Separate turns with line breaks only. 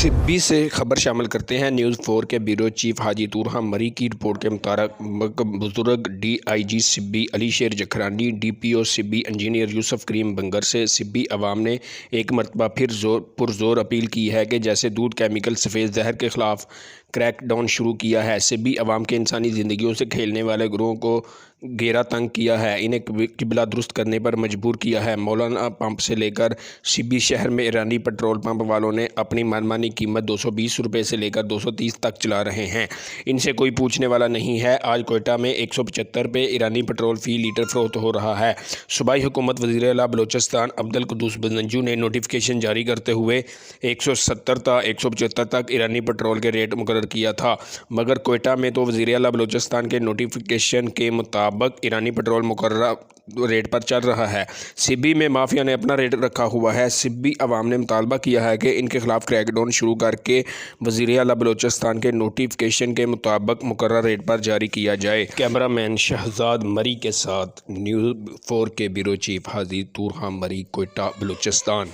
सिब्बी से खबर शामिल करते हैं। न्यूज़ 4 के ब्यूरो चीफ हाजी तूरहा मरी की रिपोर्ट के मुताबिक बुजुर्ग DIG सिब्बी अली शेर जखरानी, DPO सिब्बी इंजीनियर यूसुफ करीम बंगर से सिब्बी अवाम ने एक मरतबा फिर पुरजोर अपील की है कि जैसे दूध केमिकल सफ़ेद जहर के ख़िलाफ़ क्रैक डाउन शुरू किया है, सिब्बी अवाम के इंसानी ज़िंदगियों से खेलने वाले ग्रोह को घेरा तंग किया है, इन्हें किबला दुरुस्त करने पर मजबूर किया है। मौलाना पंप से लेकर सिब्बी शहर में ईरानी पेट्रोल पंप वालों ने अपनी मनमानी कीमत 220 रुपये से लेकर 230 तक चला रहे हैं। इनसे कोई पूछने वाला नहीं है। आज कोयटा में 175 रुपये ईरानी पेट्रोल फ़ी लीटर फ़रोख्त हो रहा है। सूबाई हुकूमत वज़ीर आला बलोचिस्तान अब्दुल कुद्दूस बनंजू ने नोटिफिकेशन जारी करते हुए 170 था 175 तक ईरानी पेट्रोल के रेट मुकर्रर किया था, मगर कोयटा में तो वज़ीर आला बलोचिस्तान के नोटिफिकेशन के मुताबिक ईरानी पेट्रोल मुकर्रर रेट पर चल रहा है। सिब्बी में माफिया ने अपना रेट रखा हुआ है। सिब्बी अवाम ने मुतालबा किया है कि इनके खिलाफ क्रैकडाउन शुरू करके वज़ीर आला बलोचिस्तान के नोटिफिकेशन के मुताबिक मुकर्रर रेट पर जारी किया जाए। कैमरामैन शहजाद मरी के साथ न्यूज़ 4 के ब्यूरो चीफ हाजी तूरहा मरी, कोयटा, बलूचिस्तान।